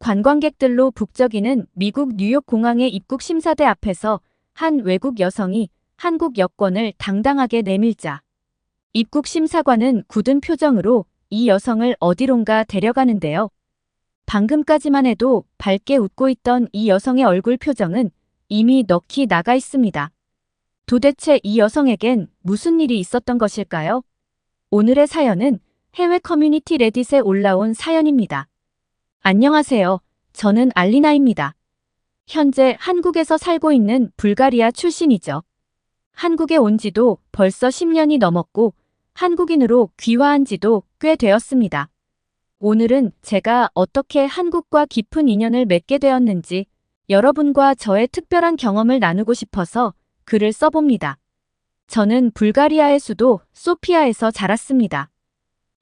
관광객들로 북적이는 미국 뉴욕 공항의 입국 심사대 앞에서 한 외국 여성이 한국 여권을 당당하게 내밀자 입국 심사관은 굳은 표정으로 이 여성을 어디론가 데려가는데요. 방금까지만 해도 밝게 웃고 있던 이 여성의 얼굴 표정은 이미 넋이 나가 있습니다. 도대체 이 여성에겐 무슨 일이 있었던 것일까요? 오늘의 사연은 해외 커뮤니티 레딧에 올라온 사연입니다. 안녕하세요. 저는 알리나입니다. 현재 한국에서 살고 있는 불가리아 출신이죠. 한국에 온 지도 벌써 10년이 넘었고 한국인으로 귀화한 지도 꽤 되었습니다. 오늘은 제가 어떻게 한국과 깊은 인연을 맺게 되었는지 여러분과 저의 특별한 경험을 나누고 싶어서 글을 써봅니다. 저는 불가리아의 수도 소피아에서 자랐습니다.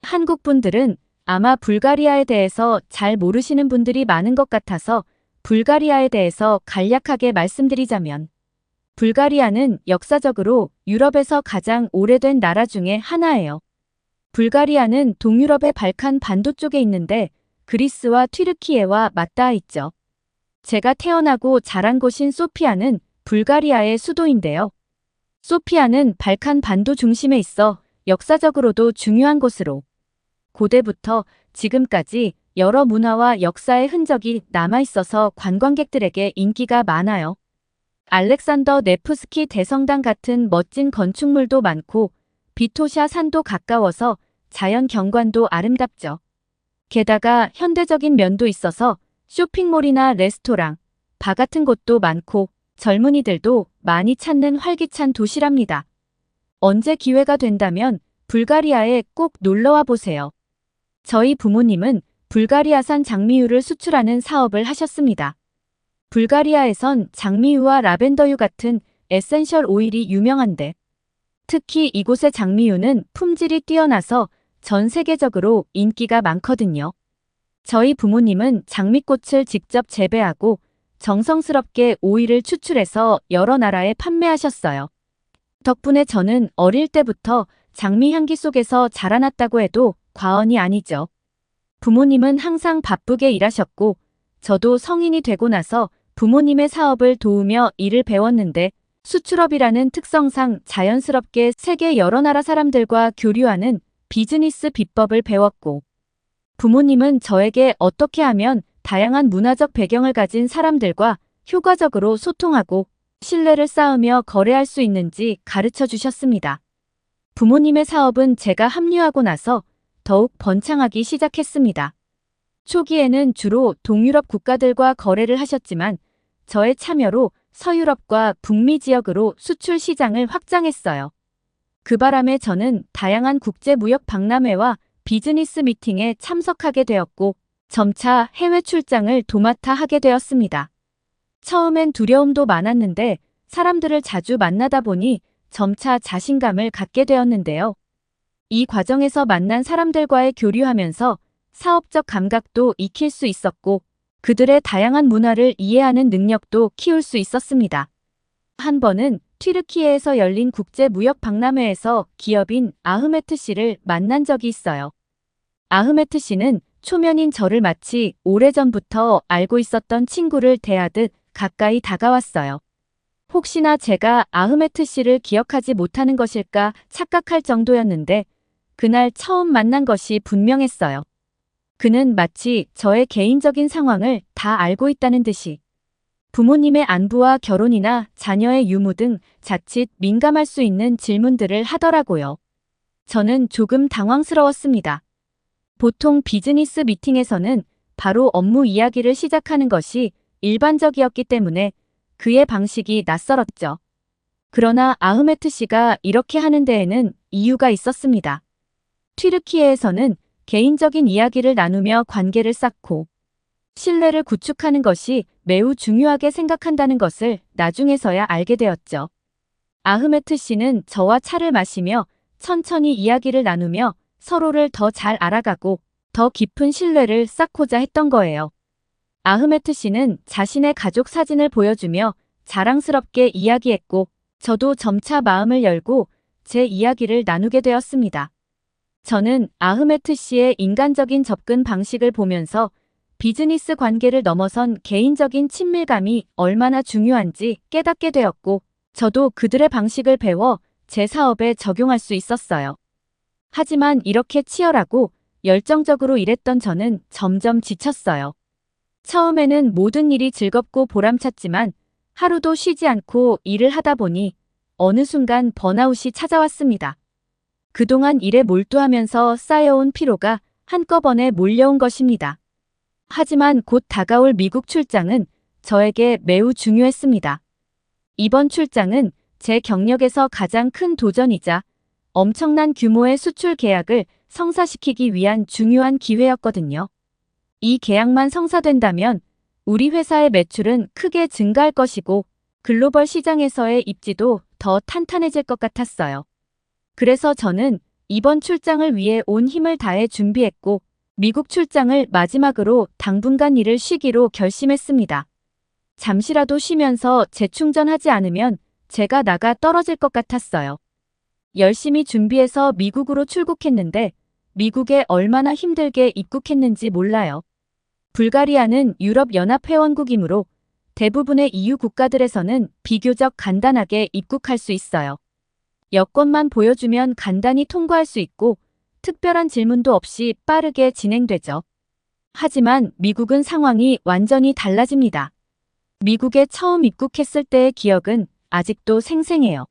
한국 분들은 아마 불가리아에 대해서 잘 모르시는 분들이 많은 것 같아서 불가리아에 대해서 간략하게 말씀드리자면 불가리아는 역사적으로 유럽에서 가장 오래된 나라 중에 하나예요. 불가리아는 동유럽의 발칸 반도 쪽에 있는데 그리스와 튀르키예와 맞닿아 있죠. 제가 태어나고 자란 곳인 소피아는 불가리아의 수도인데요. 소피아는 발칸 반도 중심에 있어 역사적으로도 중요한 곳으로 고대부터 지금까지 여러 문화와 역사의 흔적이 남아있어서 관광객들에게 인기가 많아요. 알렉산더 네프스키 대성당 같은 멋진 건축물도 많고 비토샤 산도 가까워서 자연 경관도 아름답죠. 게다가 현대적인 면도 있어서 쇼핑몰이나 레스토랑, 바 같은 곳도 많고 젊은이들도 많이 찾는 활기찬 도시랍니다. 언제 기회가 된다면 불가리아에 꼭 놀러와 보세요. 저희 부모님은 불가리아산 장미유를 수출하는 사업을 하셨습니다. 불가리아에선 장미유와 라벤더유 같은 에센셜 오일이 유명한데 특히 이곳의 장미유는 품질이 뛰어나서 전 세계적으로 인기가 많거든요. 저희 부모님은 장미꽃을 직접 재배하고 정성스럽게 오일을 추출해서 여러 나라에 판매하셨어요. 덕분에 저는 어릴 때부터 장미 향기 속에서 자라났다고 해도 과언이 아니죠. 부모님은 항상 바쁘게 일하셨고 저도 성인이 되고 나서 부모님의 사업을 도우며 일을 배웠는데 수출업이라는 특성상 자연스럽게 세계 여러 나라 사람들과 교류하는 비즈니스 비법을 배웠고 부모님은 저에게 어떻게 하면 다양한 문화적 배경을 가진 사람들과 효과적으로 소통하고 신뢰를 쌓으며 거래할 수 있는지 가르쳐 주셨습니다. 부모님의 사업은 제가 합류하고 나서 더욱 번창하기 시작했습니다. 초기에는 주로 동유럽 국가들과 거래를 하셨지만 저의 참여로 서유럽과 북미 지역으로 수출 시장을 확장했어요. 그 바람에 저는 다양한 국제무역 박람회와 비즈니스 미팅에 참석하게 되었고 점차 해외 출장을 도맡아 하게 되었습니다. 처음엔 두려움도 많았는데 사람들을 자주 만나다 보니 점차 자신감을 갖게 되었는데요. 이 과정에서 만난 사람들과의 교류하면서 사업적 감각도 익힐 수 있었고 그들의 다양한 문화를 이해하는 능력도 키울 수 있었습니다. 한 번은 튀르키예에서 열린 국제무역 박람회에서 기업인 아흐메트 씨를 만난 적이 있어요. 아흐메트 씨는 초면인 저를 마치 오래전부터 알고 있었던 친구를 대하듯 가까이 다가왔어요. 혹시나 제가 아흐메트 씨를 기억하지 못하는 것일까 착각할 정도였는데 그날 처음 만난 것이 분명했어요. 그는 마치 저의 개인적인 상황을 다 알고 있다는 듯이 부모님의 안부와 결혼이나 자녀의 유무 등 자칫 민감할 수 있는 질문들을 하더라고요. 저는 조금 당황스러웠습니다. 보통 비즈니스 미팅에서는 바로 업무 이야기를 시작하는 것이 일반적이었기 때문에 그의 방식이 낯설었죠. 그러나 아흐메트 씨가 이렇게 하는 데에는 이유가 있었습니다. 튀르키예에서는 개인적인 이야기를 나누며 관계를 쌓고 신뢰를 구축하는 것이 매우 중요하게 생각한다는 것을 나중에서야 알게 되었죠. 아흐메트 씨는 저와 차를 마시며 천천히 이야기를 나누며 서로를 더 잘 알아가고 더 깊은 신뢰를 쌓고자 했던 거예요. 아흐메트 씨는 자신의 가족 사진을 보여주며 자랑스럽게 이야기했고 저도 점차 마음을 열고 제 이야기를 나누게 되었습니다. 저는 아흐메트 씨의 인간적인 접근 방식을 보면서 비즈니스 관계를 넘어선 개인적인 친밀감이 얼마나 중요한지 깨닫게 되었고, 저도 그들의 방식을 배워 제 사업에 적용할 수 있었어요. 하지만 이렇게 치열하고 열정적으로 일했던 저는 점점 지쳤어요. 처음에는 모든 일이 즐겁고 보람찼지만 하루도 쉬지 않고 일을 하다 보니 어느 순간 번아웃이 찾아왔습니다. 그동안 일에 몰두하면서 쌓여온 피로가 한꺼번에 몰려온 것입니다. 하지만 곧 다가올 미국 출장은 저에게 매우 중요했습니다. 이번 출장은 제 경력에서 가장 큰 도전이자 엄청난 규모의 수출 계약을 성사시키기 위한 중요한 기회였거든요. 이 계약만 성사된다면 우리 회사의 매출은 크게 증가할 것이고 글로벌 시장에서의 입지도 더 탄탄해질 것 같았어요. 그래서 저는 이번 출장을 위해 온 힘을 다해 준비했고 미국 출장을 마지막으로 당분간 일을 쉬기로 결심했습니다. 잠시라도 쉬면서 재충전하지 않으면 제가 나가 떨어질 것 같았어요. 열심히 준비해서 미국으로 출국했는데 미국에 얼마나 힘들게 입국했는지 몰라요. 불가리아는 유럽연합 회원국이므로 대부분의 EU 국가들에서는 비교적 간단하게 입국할 수 있어요. 여권만 보여주면 간단히 통과할 수 있고 특별한 질문도 없이 빠르게 진행되죠. 하지만 미국은 상황이 완전히 달라집니다. 미국에 처음 입국했을 때의 기억은 아직도 생생해요.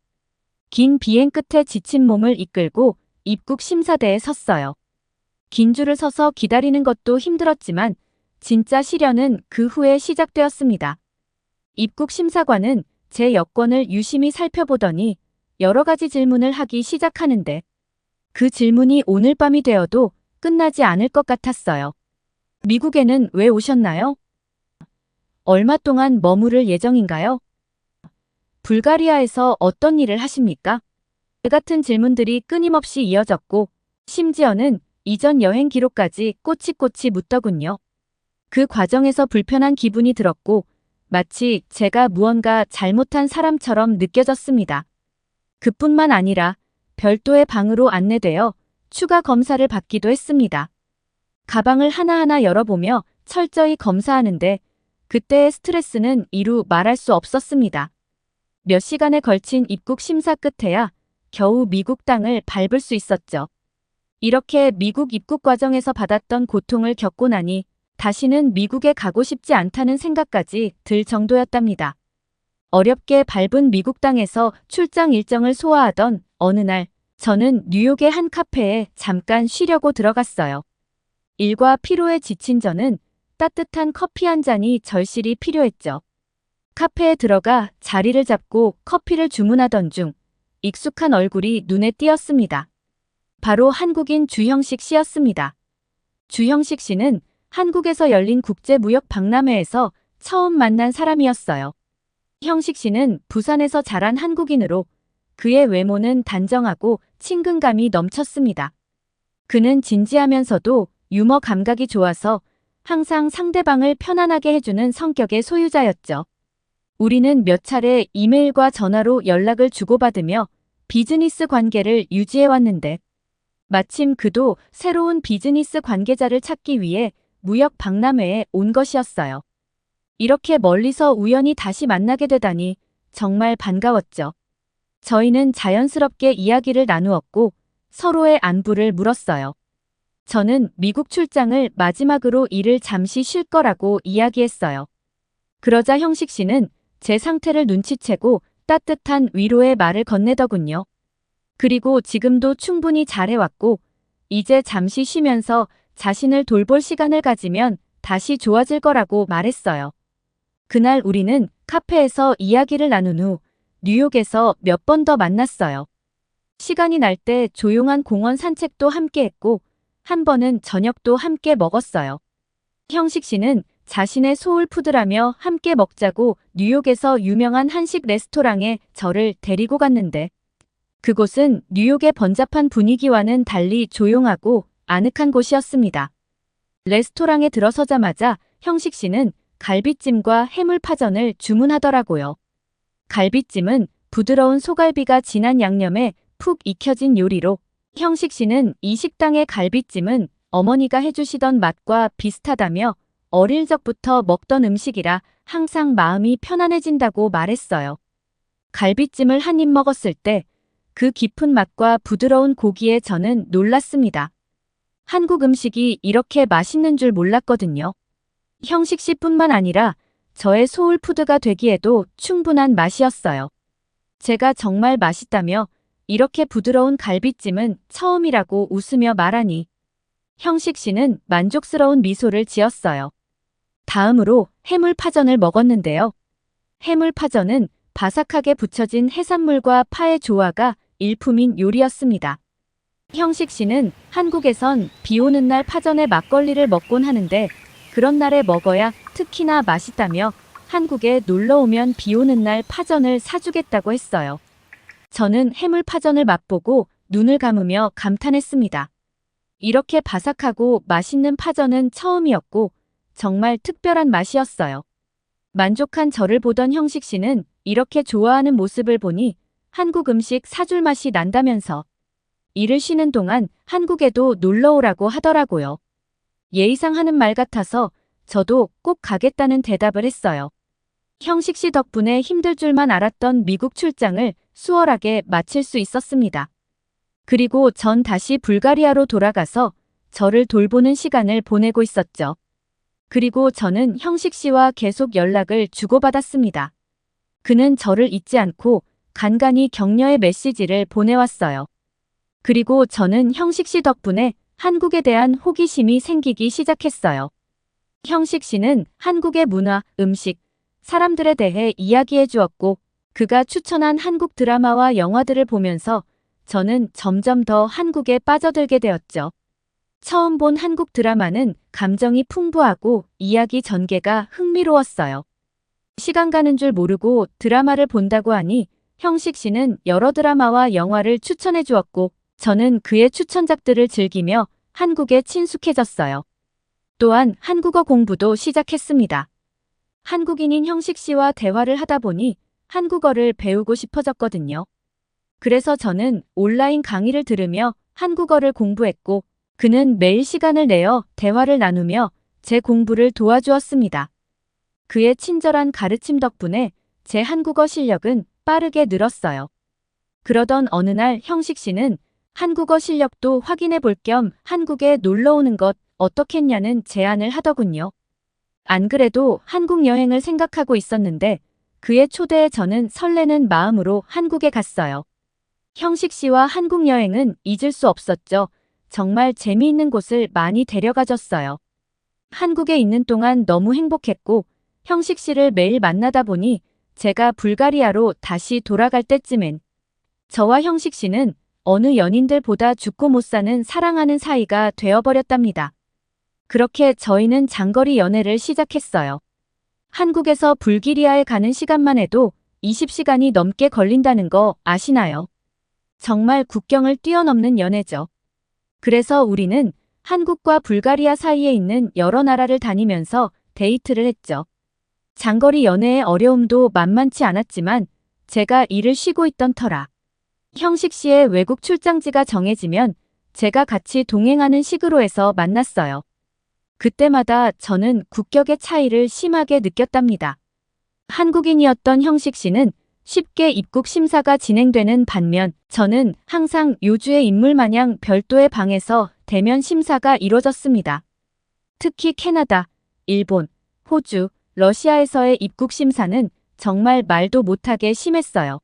긴 비행 끝에 지친 몸을 이끌고 입국 심사대에 섰어요. 긴 줄을 서서 기다리는 것도 힘들었지만 진짜 시련은 그 후에 시작되었습니다. 입국 심사관은 제 여권을 유심히 살펴보더니 여러 가지 질문을 하기 시작하는데 그 질문이 오늘 밤이 되어도 끝나지 않을 것 같았어요. 미국에는 왜 오셨나요? 얼마 동안 머무를 예정인가요? 불가리아에서 어떤 일을 하십니까? 같은 질문들이 끊임없이 이어졌고 심지어는 이전 여행 기록까지 꼬치꼬치 묻더군요. 그 과정에서 불편한 기분이 들었고 마치 제가 무언가 잘못한 사람처럼 느껴졌습니다. 그뿐만 아니라 별도의 방으로 안내되어 추가 검사를 받기도 했습니다. 가방을 하나하나 열어보며 철저히 검사하는데 그때의 스트레스는 이루 말할 수 없었습니다. 몇 시간에 걸친 입국 심사 끝에야 겨우 미국 땅을 밟을 수 있었죠. 이렇게 미국 입국 과정에서 받았던 고통을 겪고 나니 다시는 미국에 가고 싶지 않다는 생각까지 들 정도였답니다. 어렵게 밟은 미국 땅에서 출장 일정을 소화하던 어느 날 저는 뉴욕의 한 카페에 잠깐 쉬려고 들어갔어요. 일과 피로에 지친 저는 따뜻한 커피 한 잔이 절실히 필요했죠. 카페에 들어가 자리를 잡고 커피를 주문하던 중 익숙한 얼굴이 눈에 띄었습니다. 바로 한국인 주형식 씨였습니다. 주형식 씨는 한국에서 열린 국제무역 박람회에서 처음 만난 사람이었어요. 형식 씨는 부산에서 자란 한국인으로 그의 외모는 단정하고 친근감이 넘쳤습니다. 그는 진지하면서도 유머 감각이 좋아서 항상 상대방을 편안하게 해주는 성격의 소유자였죠. 우리는 몇 차례 이메일과 전화로 연락을 주고받으며 비즈니스 관계를 유지해왔는데 마침 그도 새로운 비즈니스 관계자를 찾기 위해 무역 박람회에 온 것이었어요. 이렇게 멀리서 우연히 다시 만나게 되다니 정말 반가웠죠. 저희는 자연스럽게 이야기를 나누었고 서로의 안부를 물었어요. 저는 미국 출장을 마지막으로 일을 잠시 쉴 거라고 이야기했어요. 그러자 형식 씨는 제 상태를 눈치채고 따뜻한 위로의 말을 건네더군요. 그리고 지금도 충분히 잘해왔고 이제 잠시 쉬면서 자신을 돌볼 시간을 가지면 다시 좋아질 거라고 말했어요. 그날 우리는 카페에서 이야기를 나눈 후 뉴욕에서 몇 번 더 만났어요. 시간이 날 때 조용한 공원 산책도 함께 했고 한 번은 저녁도 함께 먹었어요. 형식 씨는 자신의 소울푸드라며 함께 먹자고 뉴욕에서 유명한 한식 레스토랑에 저를 데리고 갔는데 그곳은 뉴욕의 번잡한 분위기와는 달리 조용하고 아늑한 곳이었습니다. 레스토랑에 들어서자마자 형식 씨는 갈비찜과 해물파전을 주문하더라고요. 갈비찜은 부드러운 소갈비가 진한 양념에 푹 익혀진 요리로 형식 씨는 이 식당의 갈비찜은 어머니가 해주시던 맛과 비슷하다며 어릴 적부터 먹던 음식이라 항상 마음이 편안해진다고 말했어요. 갈비찜을 한 입 먹었을 때 그 깊은 맛과 부드러운 고기에 저는 놀랐습니다. 한국 음식이 이렇게 맛있는 줄 몰랐거든요. 형식 씨뿐만 아니라 저의 소울푸드가 되기에도 충분한 맛이었어요. 제가 정말 맛있다며 이렇게 부드러운 갈비찜은 처음이라고 웃으며 말하니 형식 씨는 만족스러운 미소를 지었어요. 다음으로 해물파전을 먹었는데요. 해물파전은 바삭하게 부쳐진 해산물과 파의 조화가 일품인 요리였습니다. 형식 씨는 한국에선 비 오는 날 파전에 막걸리를 먹곤 하는데 그런 날에 먹어야 특히나 맛있다며 한국에 놀러 오면 비 오는 날 파전을 사주겠다고 했어요. 저는 해물파전을 맛보고 눈을 감으며 감탄했습니다. 이렇게 바삭하고 맛있는 파전은 처음이었고 정말 특별한 맛이었어요. 만족한 저를 보던 형식 씨는 이렇게 좋아하는 모습을 보니 한국 음식 사줄 맛이 난다면서 일을 쉬는 동안 한국에도 놀러 오라고 하더라고요. 예의상 하는 말 같아서 저도 꼭 가겠다는 대답을 했어요. 형식 씨 덕분에 힘들 줄만 알았던 미국 출장을 수월하게 마칠 수 있었습니다. 그리고 전 다시 불가리아로 돌아가서 저를 돌보는 시간을 보내고 있었죠. 그리고 저는 형식 씨와 계속 연락을 주고받았습니다. 그는 저를 잊지 않고 간간히 격려의 메시지를 보내왔어요. 그리고 저는 형식 씨 덕분에 한국에 대한 호기심이 생기기 시작했어요. 형식 씨는 한국의 문화, 음식, 사람들에 대해 이야기해 주었고 그가 추천한 한국 드라마와 영화들을 보면서 저는 점점 더 한국에 빠져들게 되었죠. 처음 본 한국 드라마는 감정이 풍부하고 이야기 전개가 흥미로웠어요. 시간 가는 줄 모르고 드라마를 본다고 하니 형식 씨는 여러 드라마와 영화를 추천해 주었고 저는 그의 추천작들을 즐기며 한국에 친숙해졌어요. 또한 한국어 공부도 시작했습니다. 한국인인 형식 씨와 대화를 하다 보니 한국어를 배우고 싶어졌거든요. 그래서 저는 온라인 강의를 들으며 한국어를 공부했고 그는 매일 시간을 내어 대화를 나누며 제 공부를 도와주었습니다. 그의 친절한 가르침 덕분에 제 한국어 실력은 빠르게 늘었어요. 그러던 어느 날 형식 씨는 한국어 실력도 확인해 볼 겸 한국에 놀러 오는 것 어떻겠냐는 제안을 하더군요. 안 그래도 한국 여행을 생각하고 있었는데 그의 초대에 저는 설레는 마음으로 한국에 갔어요. 형식 씨와 한국 여행은 잊을 수 없었죠. 정말 재미있는 곳을 많이 데려가줬어요. 한국에 있는 동안 너무 행복했고 형식 씨를 매일 만나다 보니 제가 불가리아로 다시 돌아갈 때쯤엔 저와 형식 씨는 어느 연인들보다 죽고 못 사는 사랑하는 사이가 되어버렸답니다. 그렇게 저희는 장거리 연애를 시작했어요. 한국에서 불가리아에 가는 시간만 해도 20시간이 넘게 걸린다는 거 아시나요? 정말 국경을 뛰어넘는 연애죠. 그래서 우리는 한국과 불가리아 사이에 있는 여러 나라를 다니면서 데이트를 했죠. 장거리 연애의 어려움도 만만치 않았지만 제가 일을 쉬고 있던 터라 형식 씨의 외국 출장지가 정해지면 제가 같이 동행하는 식으로 해서 만났어요. 그때마다 저는 국격의 차이를 심하게 느꼈답니다. 한국인이었던 형식 씨는 쉽게 입국 심사가 진행되는 반면 저는 항상 요주의 인물 마냥 별도의 방에서 대면 심사가 이뤄졌습니다. 특히 캐나다, 일본, 호주, 러시아에서의 입국 심사는 정말 말도 못하게 심했어요.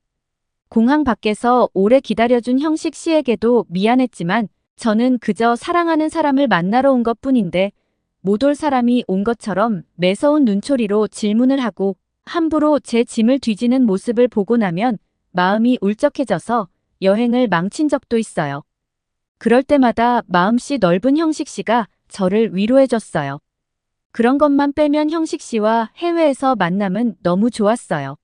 공항 밖에서 오래 기다려준 형식 씨에게도 미안했지만 저는 그저 사랑하는 사람을 만나러 온 것뿐인데 못 올 사람이 온 것처럼 매서운 눈초리로 질문을 하고 함부로 제 짐을 뒤지는 모습을 보고 나면 마음이 울적해져서 여행을 망친 적도 있어요. 그럴 때마다 마음씨 넓은 형식 씨가 저를 위로해줬어요. 그런 것만 빼면 형식 씨와 해외에서 만남은 너무 좋았어요.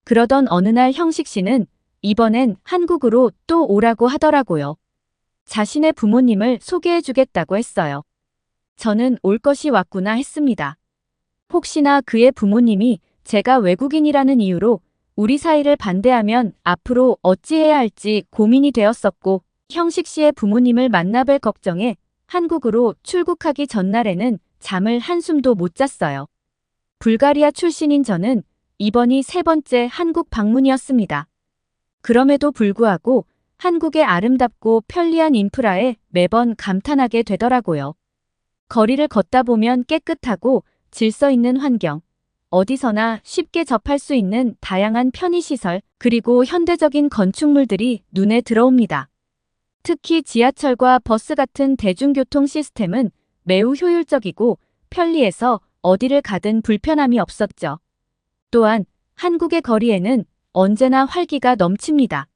그러던 어느 날 형식 씨는 이번엔 한국으로 또 오라고 하더라고요. 자신의 부모님을 소개해주겠다고 했어요. 저는 올 것이 왔구나 했습니다. 혹시나 그의 부모님이 제가 외국인이라는 이유로 우리 사이를 반대하면 앞으로 어찌해야 할지 고민이 되었었고 형식 씨의 부모님을 만나뵐 걱정에 한국으로 출국하기 전날에는 잠을 한숨도 못 잤어요. 불가리아 출신인 저는 이번이 세 번째 한국 방문이었습니다. 그럼에도 불구하고 한국의 아름답고 편리한 인프라에 매번 감탄하게 되더라고요. 거리를 걷다 보면 깨끗하고 질서 있는 환경, 어디서나 쉽게 접할 수 있는 다양한 편의시설, 그리고 현대적인 건축물들이 눈에 들어옵니다. 특히 지하철과 버스 같은 대중교통 시스템은 매우 효율적이고 편리해서 어디를 가든 불편함이 없었죠. 또한 한국의 거리에는 언제나 활기가 넘칩니다.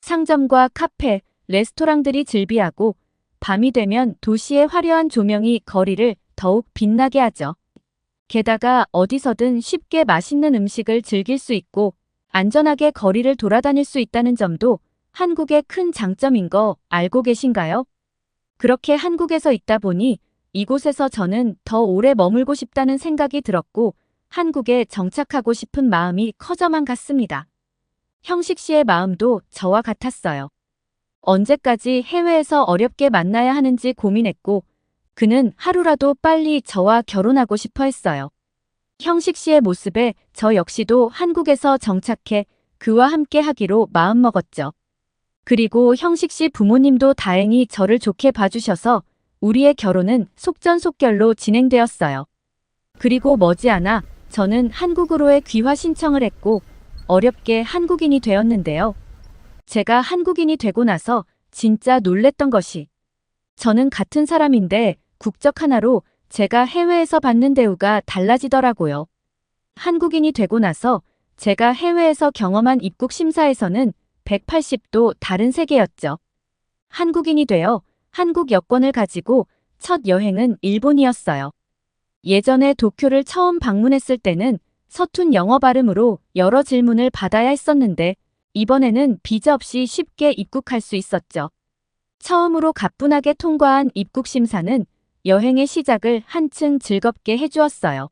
상점과 카페, 레스토랑들이 즐비하고 밤이 되면 도시의 화려한 조명이 거리를 더욱 빛나게 하죠. 게다가 어디서든 쉽게 맛있는 음식을 즐길 수 있고 안전하게 거리를 돌아다닐 수 있다는 점도 한국의 큰 장점인 거 알고 계신가요? 그렇게 한국에서 있다 보니 이곳에서 저는 더 오래 머물고 싶다는 생각이 들었고 한국에 정착하고 싶은 마음이 커져만 갔습니다. 형식 씨의 마음도 저와 같았어요. 언제까지 해외에서 어렵게 만나야 하는지 고민했고 그는 하루라도 빨리 저와 결혼하고 싶어 했어요. 형식 씨의 모습에 저 역시도 한국에서 정착해 그와 함께 하기로 마음먹었죠. 그리고 형식 씨 부모님도 다행히 저를 좋게 봐주셔서 우리의 결혼은 속전속결로 진행되었어요. 그리고 머지않아 저는 한국으로의 귀화 신청을 했고 어렵게 한국인이 되었는데요. 제가 한국인이 되고 나서 진짜 놀랬던 것이 저는 같은 사람인데 국적 하나로 제가 해외에서 받는 대우가 달라지더라고요. 한국인이 되고 나서 제가 해외에서 경험한 입국 심사에서는 180도 다른 세계였죠. 한국인이 되어 한국 여권을 가지고 첫 여행은 일본이었어요. 예전에 도쿄를 처음 방문했을 때는 서툰 영어 발음으로 여러 질문을 받아야 했었는데 이번에는 비자 없이 쉽게 입국할 수 있었죠. 처음으로 가뿐하게 통과한 입국 심사는 여행의 시작을 한층 즐겁게 해주었어요.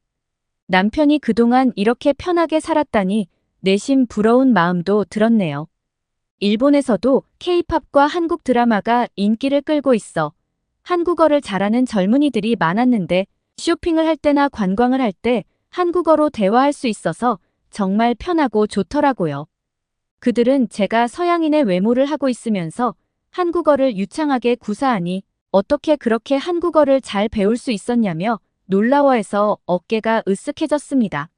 남편이 그동안 이렇게 편하게 살았다니 내심 부러운 마음도 들었네요. 일본에서도 K-팝과 한국 드라마가 인기를 끌고 있어 한국어를 잘하는 젊은이들이 많았는데 쇼핑을 할 때나 관광을 할 때 한국어로 대화할 수 있어서 정말 편하고 좋더라고요. 그들은 제가 서양인의 외모를 하고 있으면서 한국어를 유창하게 구사하니 어떻게 그렇게 한국어를 잘 배울 수 있었냐며 놀라워해서 어깨가 으쓱해졌습니다.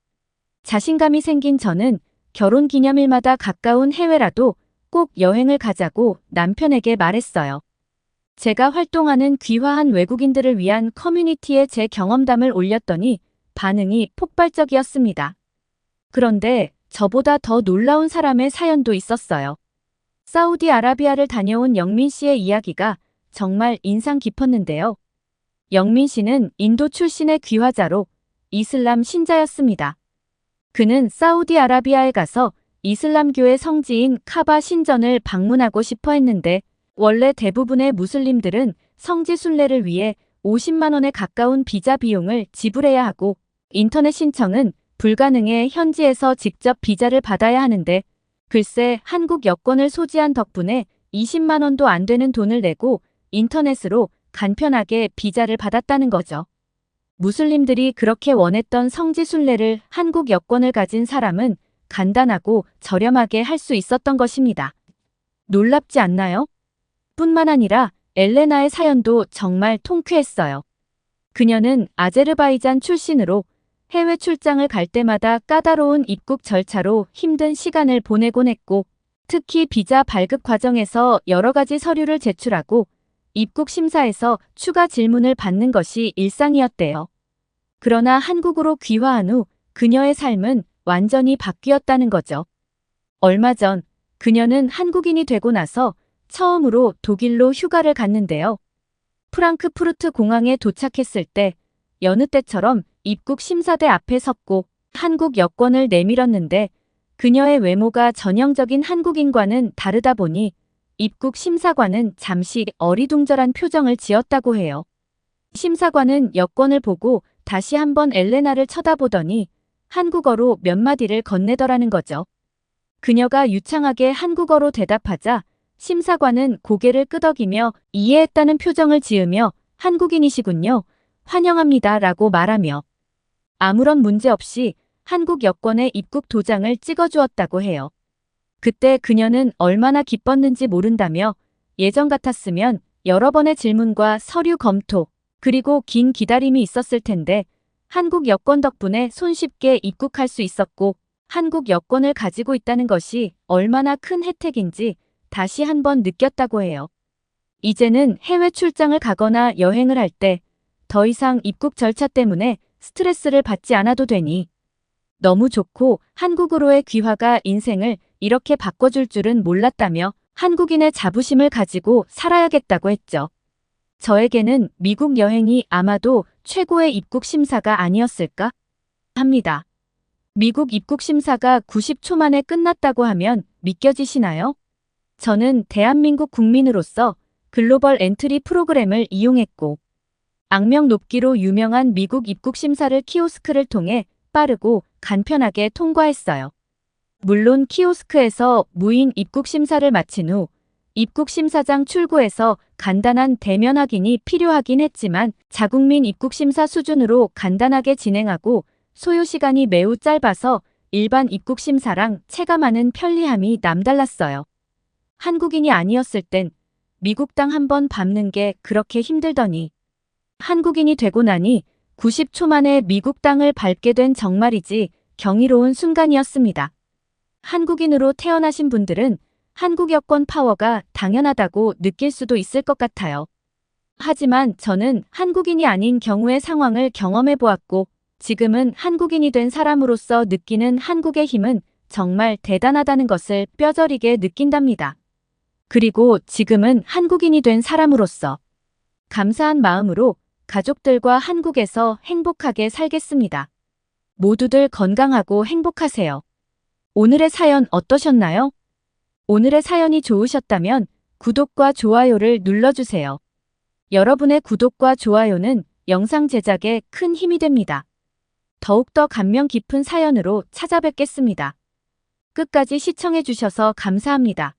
자신감이 생긴 저는 결혼 기념일마다 가까운 해외라도 꼭 여행을 가자고 남편에게 말했어요. 제가 활동하는 귀화한 외국인들을 위한 커뮤니티에 제 경험담을 올렸더니 반응이 폭발적이었습니다. 그런데 저보다 더 놀라운 사람의 사연도 있었어요. 사우디아라비아를 다녀온 영민 씨의 이야기가 정말 인상 깊었는데요. 영민 씨는 인도 출신의 귀화자로 이슬람 신자였습니다. 그는 사우디아라비아에 가서 이슬람교의 성지인 카바 신전을 방문하고 싶어 했는데 원래 대부분의 무슬림들은 성지 순례를 위해 50만 원에 가까운 비자 비용을 지불해야 하고 인터넷 신청은 불가능해 현지에서 직접 비자를 받아야 하는데 글쎄 한국 여권을 소지한 덕분에 20만 원도 안 되는 돈을 내고 인터넷으로 간편하게 비자를 받았다는 거죠. 무슬림들이 그렇게 원했던 성지 순례를 한국 여권을 가진 사람은 간단하고 저렴하게 할 수 있었던 것입니다. 놀랍지 않나요? 뿐만 아니라 엘레나의 사연도 정말 통쾌했어요. 그녀는 아제르바이잔 출신으로 해외 출장을 갈 때마다 까다로운 입국 절차로 힘든 시간을 보내곤 했고 특히 비자 발급 과정에서 여러 가지 서류를 제출하고 입국 심사에서 추가 질문을 받는 것이 일상이었대요. 그러나 한국으로 귀화한 후 그녀의 삶은 완전히 바뀌었다는 거죠. 얼마 전 그녀는 한국인이 되고 나서 처음으로 독일로 휴가를 갔는데요. 프랑크푸르트 공항에 도착했을 때 여느 때처럼 입국 심사대 앞에 섰고 한국 여권을 내밀었는데 그녀의 외모가 전형적인 한국인과는 다르다 보니 입국 심사관은 잠시 어리둥절한 표정을 지었다고 해요. 심사관은 여권을 보고 다시 한번 엘레나를 쳐다보더니 한국어로 몇 마디를 건네더라는 거죠. 그녀가 유창하게 한국어로 대답하자 심사관은 고개를 끄덕이며 이해했다는 표정을 지으며 한국인이시군요. 환영합니다 라고 말하며 아무런 문제 없이 한국 여권의 입국 도장을 찍어주었다고 해요. 그때 그녀는 얼마나 기뻤는지 모른다며 예전 같았으면 여러 번의 질문과 서류 검토, 그리고 긴 기다림이 있었을 텐데 한국 여권 덕분에 손쉽게 입국할 수 있었고 한국 여권을 가지고 있다는 것이 얼마나 큰 혜택인지 다시 한번 느꼈다고 해요. 이제는 해외 출장을 가거나 여행을 할 때 더 이상 입국 절차 때문에 스트레스를 받지 않아도 되니 너무 좋고 한국으로의 귀화가 인생을 이렇게 바꿔줄 줄은 몰랐다며 한국인의 자부심을 가지고 살아야겠다고 했죠. 저에게는 미국 여행이 아마도 최고의 입국 심사가 아니었을까 합니다. 미국 입국 심사가 90초 만에 끝났다고 하면 믿겨지시나요? 저는 대한민국 국민으로서 글로벌 엔트리 프로그램을 이용했고 악명 높기로 유명한 미국 입국 심사를 키오스크를 통해 빠르고 간편하게 통과했어요. 물론 키오스크에서 무인 입국 심사를 마친 후 입국 심사장 출구에서 간단한 대면 확인이 필요하긴 했지만 자국민 입국 심사 수준으로 간단하게 진행하고 소요 시간이 매우 짧아서 일반 입국 심사랑 체감하는 편리함이 남달랐어요. 한국인이 아니었을 땐 미국 땅 한번 밟는 게 그렇게 힘들더니 한국인이 되고 나니 90초 만에 미국 땅을 밟게 된 정말이지 경이로운 순간이었습니다. 한국인으로 태어나신 분들은 한국 여권 파워가 당연하다고 느낄 수도 있을 것 같아요. 하지만 저는 한국인이 아닌 경우의 상황을 경험해 보았고 지금은 한국인이 된 사람으로서 느끼는 한국의 힘은 정말 대단하다는 것을 뼈저리게 느낀답니다. 그리고 지금은 한국인이 된 사람으로서 감사한 마음으로 가족들과 한국에서 행복하게 살겠습니다. 모두들 건강하고 행복하세요. 오늘의 사연 어떠셨나요? 오늘의 사연이 좋으셨다면 구독과 좋아요를 눌러주세요. 여러분의 구독과 좋아요는 영상 제작에 큰 힘이 됩니다. 더욱더 감명 깊은 사연으로 찾아뵙겠습니다. 끝까지 시청해주셔서 감사합니다.